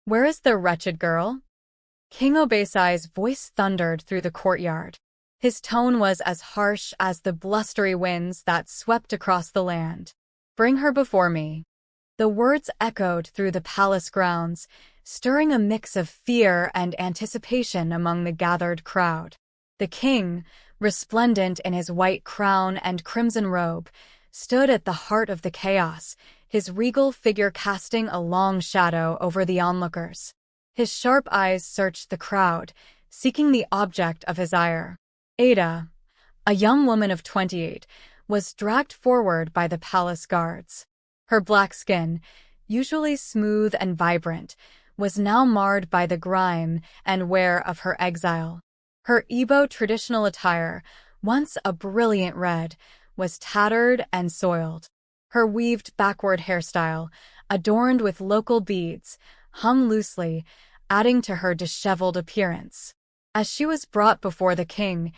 Where is the wretched girl? King Obesai's voice thundered through the courtyard. His tone was as harsh as the blustery winds that swept across the land. Bring her before me. The words echoed through the palace grounds, stirring a mix of fear and anticipation among the gathered crowd. The king, resplendent in his white crown and crimson robe, stood at the heart of the chaos, his regal figure casting a long shadow over the onlookers. His sharp eyes searched the crowd, seeking the object of his ire. Ada, a young woman of 28, was dragged forward by the palace guards. Her black skin, usually smooth and vibrant, was now marred by the grime and wear of her exile. Her Igbo traditional attire, once a brilliant red, was tattered and soiled. Her weaved backward hairstyle, adorned with local beads, hung loosely, adding to her disheveled appearance. As she was brought before the king,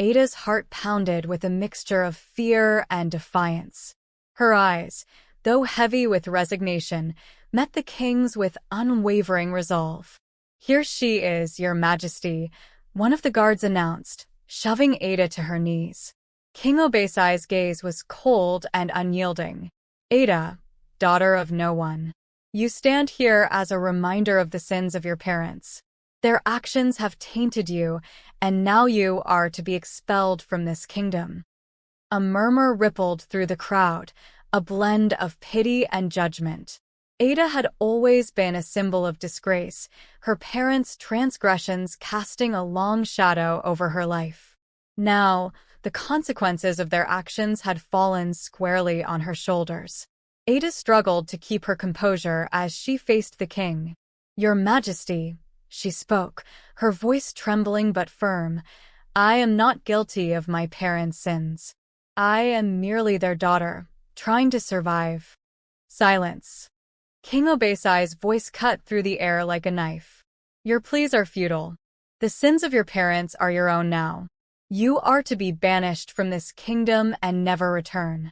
Ada's heart pounded with a mixture of fear and defiance. Her eyes, though heavy with resignation, met the king's with unwavering resolve. "Here she is, your majesty," one of the guards announced, shoving Ada to her knees. King Obesai's gaze was cold and unyielding. "Ada, daughter of no one, you stand here as a reminder of the sins of your parents. Their actions have tainted you, and now you are to be expelled from this kingdom." A murmur rippled through the crowd, a blend of pity and judgment. Ada had always been a symbol of disgrace, her parents' transgressions casting a long shadow over her life. Now, the consequences of their actions had fallen squarely on her shoulders. Ada struggled to keep her composure as she faced the king. "Your Majesty," she spoke, her voice trembling but firm, "I am not guilty of my parents' sins. I am merely their daughter, trying to survive." Silence. King Obesai's voice cut through the air like a knife. "Your pleas are futile. The sins of your parents are your own now. You are to be banished from this kingdom and never return."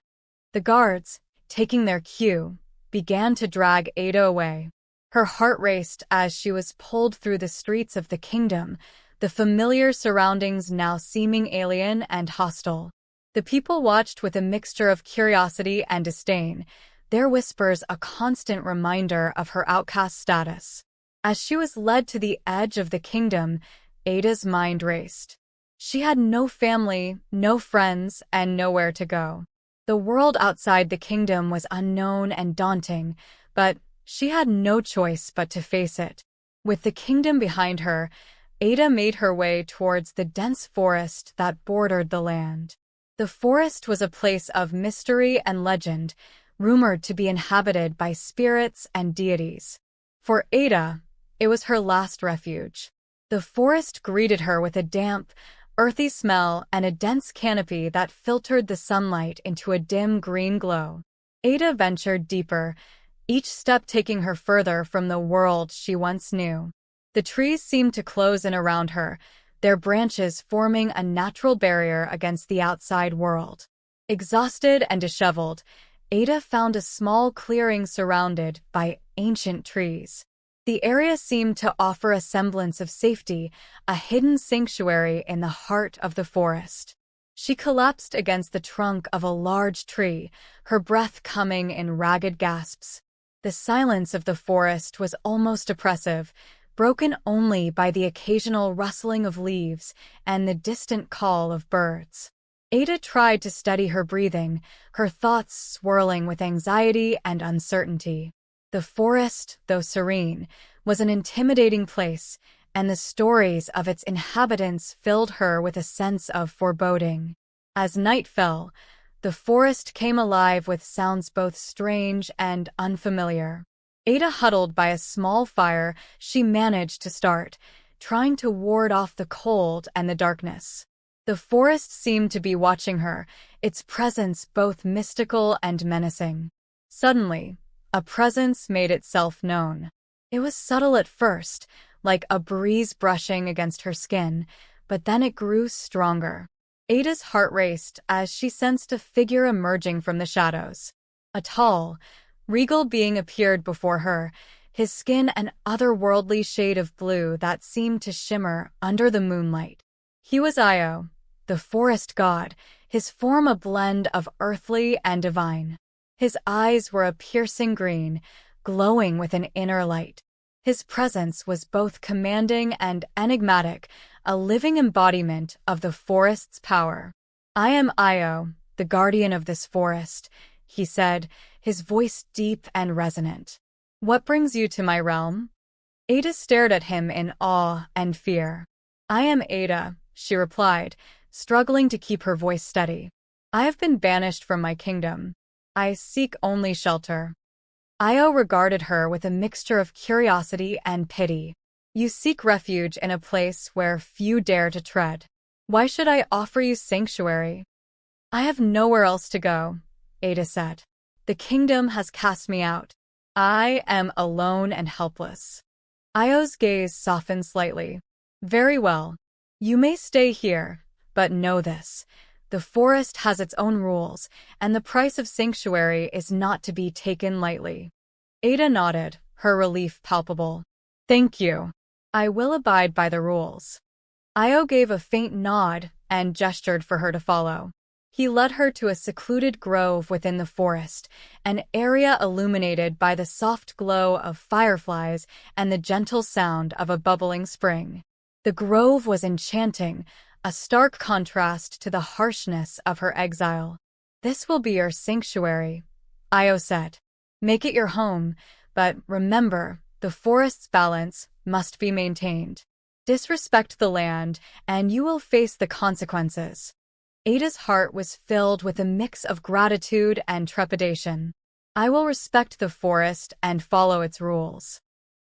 The guards, taking their cue, began to drag Ada away. Her heart raced as she was pulled through the streets of the kingdom, the familiar surroundings now seeming alien and hostile. The people watched with a mixture of curiosity and disdain, their whispers a constant reminder of her outcast status. As she was led to the edge of the kingdom, Ada's mind raced. She had no family, no friends, and nowhere to go. The world outside the kingdom was unknown and daunting, but she had no choice but to face it. With the kingdom behind her, Ada made her way towards the dense forest that bordered the land. The forest was a place of mystery and legend, rumored to be inhabited by spirits and deities. For Ada, it was her last refuge. The forest greeted her with a damp, earthy smell and a dense canopy that filtered the sunlight into a dim green glow. Ada ventured deeper, each step taking her further from the world she once knew. The trees seemed to close in around her, their branches forming a natural barrier against the outside world. Exhausted and disheveled, Ada found a small clearing surrounded by ancient trees. The area seemed to offer a semblance of safety, a hidden sanctuary in the heart of the forest. She collapsed against the trunk of a large tree, her breath coming in ragged gasps. The silence of the forest was almost oppressive, broken only by the occasional rustling of leaves and the distant call of birds. Ada tried to steady her breathing, her thoughts swirling with anxiety and uncertainty. The forest, though serene, was an intimidating place, and the stories of its inhabitants filled her with a sense of foreboding. As night fell, the forest came alive with sounds both strange and unfamiliar. Ada huddled by a small fire she managed to start, trying to ward off the cold and the darkness. The forest seemed to be watching her, its presence both mystical and menacing. Suddenly, a presence made itself known. It was subtle at first, like a breeze brushing against her skin, but then it grew stronger. Ada's heart raced as she sensed a figure emerging from the shadows. A tall, regal being appeared before her, his skin an otherworldly shade of blue that seemed to shimmer under the moonlight. He was Io, the forest god, his form a blend of earthly and divine. His eyes were a piercing green, glowing with an inner light. His presence was both commanding and enigmatic, a living embodiment of the forest's power. "I am Io, the guardian of this forest," he said, his voice deep and resonant. "What brings you to my realm?" Ada stared at him in awe and fear. "I am Ada," she replied, struggling to keep her voice steady. "I have been banished from my kingdom. I seek only shelter." Io regarded her with a mixture of curiosity and pity. "You seek refuge in a place where few dare to tread. Why should I offer you sanctuary?" "I have nowhere else to go," Ada said. "The kingdom has cast me out. I am alone and helpless." Io's gaze softened slightly. "Very well. You may stay here, but know this. The forest has its own rules, and the price of sanctuary is not to be taken lightly." Ada nodded, her relief palpable. "Thank you. I will abide by the rules." Io gave a faint nod and gestured for her to follow. He led her to a secluded grove within the forest, an area illuminated by the soft glow of fireflies and the gentle sound of a bubbling spring. The grove was enchanting, a stark contrast to the harshness of her exile. "This will be your sanctuary," Io said. "Make it your home, but remember, the forest's balance must be maintained. Disrespect the land, and you will face the consequences." Ada's heart was filled with a mix of gratitude and trepidation. "I will respect the forest and follow its rules."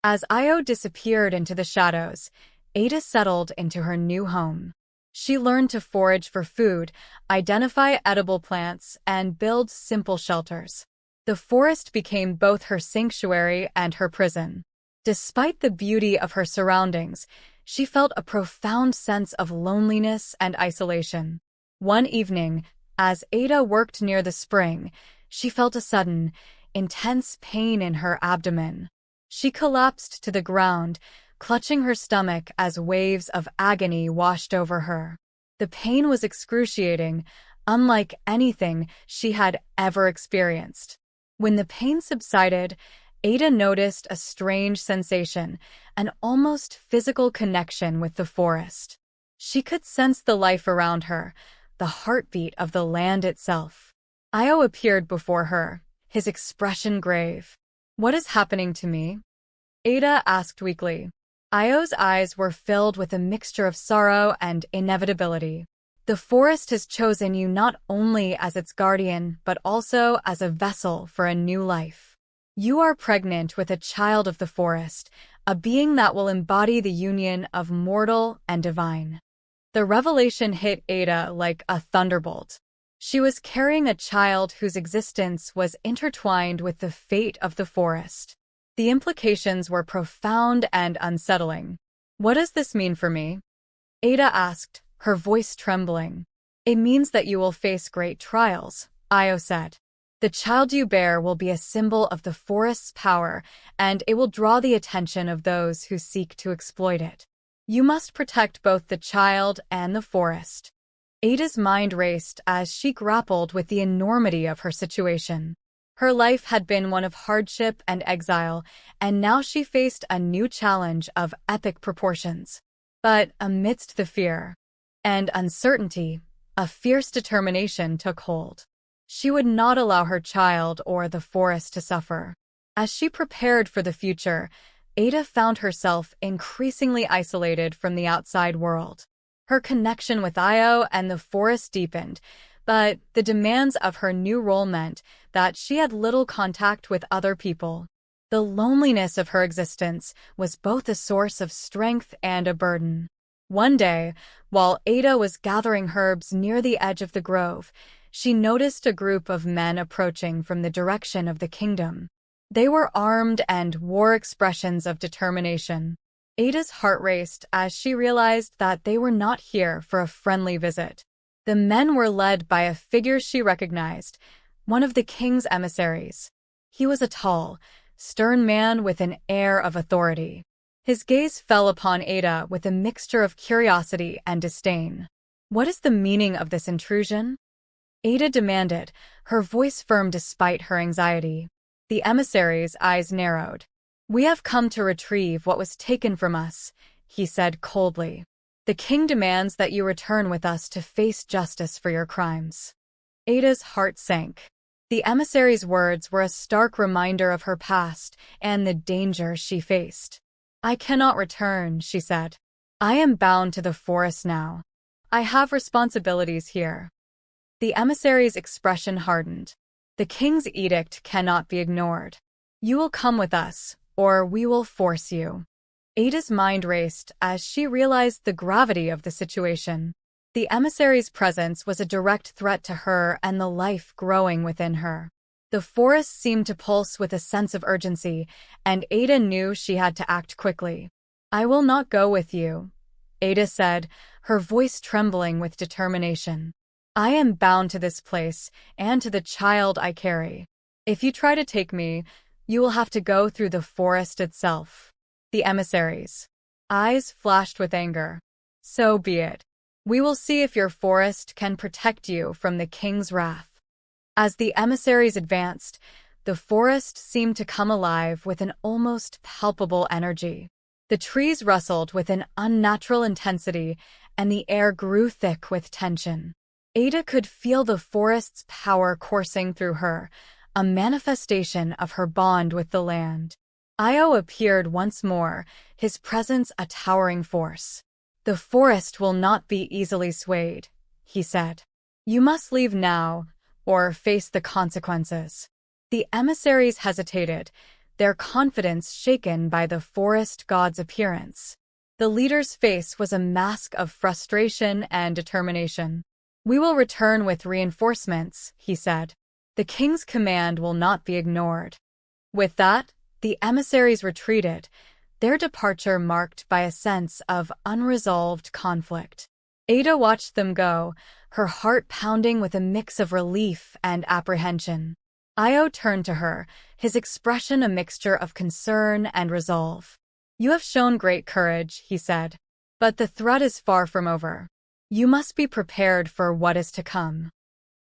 As Io disappeared into the shadows, Ada settled into her new home. She learned to forage for food, identify edible plants, and build simple shelters. The forest became both her sanctuary and her prison. Despite the beauty of her surroundings, she felt a profound sense of loneliness and isolation. One evening, as Ada worked near the spring, she felt a sudden, intense pain in her abdomen. She collapsed to the ground, clutching her stomach as waves of agony washed over her. The pain was excruciating, unlike anything she had ever experienced. When the pain subsided, Ada noticed a strange sensation, an almost physical connection with the forest. She could sense the life around her, the heartbeat of the land itself. Io appeared before her, his expression grave. "What is happening to me?" Ada asked weakly. Io's eyes were filled with a mixture of sorrow and inevitability. "The forest has chosen you not only as its guardian, but also as a vessel for a new life. You are pregnant with a child of the forest, a being that will embody the union of mortal and divine." The revelation hit Ada like a thunderbolt. She was carrying a child whose existence was intertwined with the fate of the forest. The implications were profound and unsettling. "What does this mean for me?" Ada asked, her voice trembling. "It means that you will face great trials," Io said. "The child you bear will be a symbol of the forest's power, and it will draw the attention of those who seek to exploit it. You must protect both the child and the forest." Ada's mind raced as she grappled with the enormity of her situation. Her life had been one of hardship and exile, and now she faced a new challenge of epic proportions. But amidst the fear and uncertainty, a fierce determination took hold. She would not allow her child or the forest to suffer. As she prepared for the future, Ada found herself increasingly isolated from the outside world. Her connection with Io and the forest deepened, but the demands of her new role meant that she had little contact with other people. The loneliness of her existence was both a source of strength and a burden. One day, while Ada was gathering herbs near the edge of the grove, she noticed a group of men approaching from the direction of the kingdom. They were armed and wore expressions of determination. Ada's heart raced as she realized that they were not here for a friendly visit. The men were led by a figure she recognized, one of the king's emissaries. He was a tall, stern man with an air of authority. His gaze fell upon Ada with a mixture of curiosity and disdain. "What is the meaning of this intrusion?" Ada demanded, her voice firm despite her anxiety. The emissary's eyes narrowed. "We have come to retrieve what was taken from us," he said coldly. "The king demands that you return with us to face justice for your crimes." Ada's heart sank. The emissary's words were a stark reminder of her past and the danger she faced. "I cannot return," she said. "I am bound to the forest now. I have responsibilities here." The emissary's expression hardened. "The king's edict cannot be ignored. You will come with us, or we will force you." Ada's mind raced as she realized the gravity of the situation. The emissary's presence was a direct threat to her and the life growing within her. The forest seemed to pulse with a sense of urgency, and Ada knew she had to act quickly. "I will not go with you," Ada said, her voice trembling with determination. "I am bound to this place and to the child I carry. If you try to take me, you will have to go through the forest itself." The emissary's eyes flashed with anger. "So be it. We will see if your forest can protect you from the king's wrath." As the emissaries advanced, the forest seemed to come alive with an almost palpable energy. The trees rustled with an unnatural intensity, and the air grew thick with tension. Ada could feel the forest's power coursing through her, a manifestation of her bond with the land. Io appeared once more, his presence a towering force. "The forest will not be easily swayed," he said. "You must leave now, or face the consequences." The emissaries hesitated, their confidence shaken by the forest god's appearance. The leader's face was a mask of frustration and determination. "We will return with reinforcements," he said. "The king's command will not be ignored." With that, the emissaries retreated, their departure marked by a sense of unresolved conflict. Ada watched them go, her heart pounding with a mix of relief and apprehension. Io turned to her, his expression a mixture of concern and resolve. "You have shown great courage," he said, "but the threat is far from over. You must be prepared for what is to come."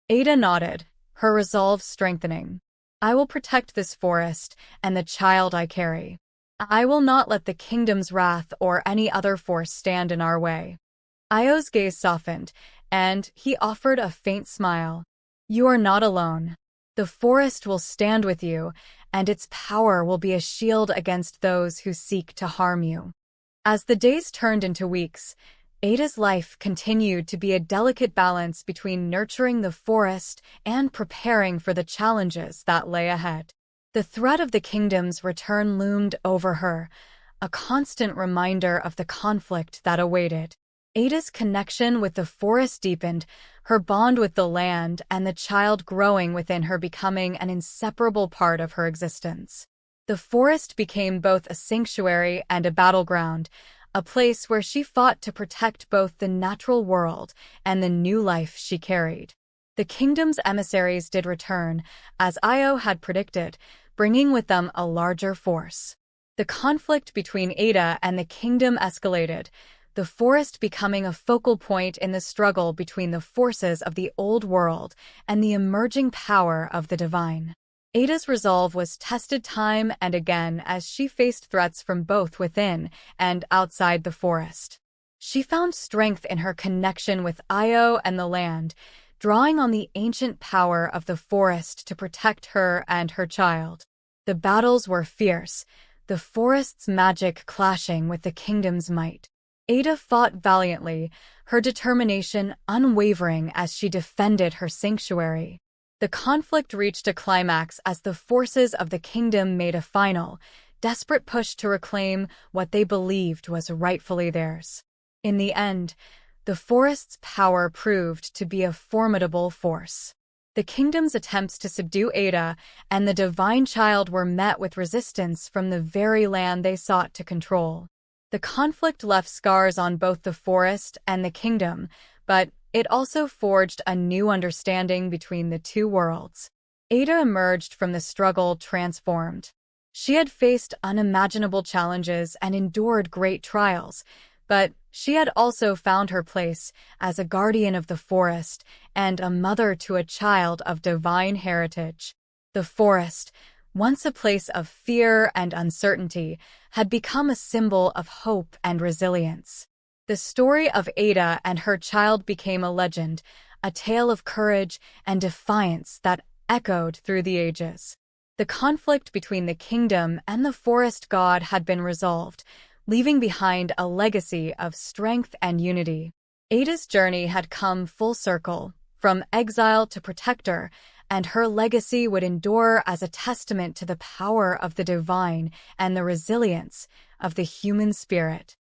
Ada nodded, her resolve strengthening. "I will protect this forest and the child I carry. I will not let the kingdom's wrath or any other force stand in our way." Io's gaze softened, and he offered a faint smile. "You are not alone. The forest will stand with you, and its power will be a shield against those who seek to harm you." As the days turned into weeks, Ada's life continued to be a delicate balance between nurturing the forest and preparing for the challenges that lay ahead. The threat of the kingdom's return loomed over her, a constant reminder of the conflict that awaited. Ada's connection with the forest deepened, her bond with the land and the child growing within her becoming an inseparable part of her existence. The forest became both a sanctuary and a battleground, a place where she fought to protect both the natural world and the new life she carried. The kingdom's emissaries did return, as Io had predicted, bringing with them a larger force. The conflict between Ada and the kingdom escalated, the forest becoming a focal point in the struggle between the forces of the old world and the emerging power of the divine. Ada's resolve was tested time and again as she faced threats from both within and outside the forest. She found strength in her connection with Io and the land, drawing on the ancient power of the forest to protect her and her child. The battles were fierce, the forest's magic clashing with the kingdom's might. Ada fought valiantly, her determination unwavering as she defended her sanctuary. The conflict reached a climax as the forces of the kingdom made a final, desperate push to reclaim what they believed was rightfully theirs. In the end, the forest's power proved to be a formidable force. The kingdom's attempts to subdue Ada and the divine child were met with resistance from the very land they sought to control. The conflict left scars on both the forest and the kingdom, but it also forged a new understanding between the two worlds. Ada emerged from the struggle transformed. She had faced unimaginable challenges and endured great trials, but she had also found her place as a guardian of the forest and a mother to a child of divine heritage. The forest, once a place of fear and uncertainty, had become a symbol of hope and resilience. The story of Ada and her child became a legend, a tale of courage and defiance that echoed through the ages. The conflict between the kingdom and the forest god had been resolved, leaving behind a legacy of strength and unity. Ada's journey had come full circle, from exile to protector, and her legacy would endure as a testament to the power of the divine and the resilience of the human spirit.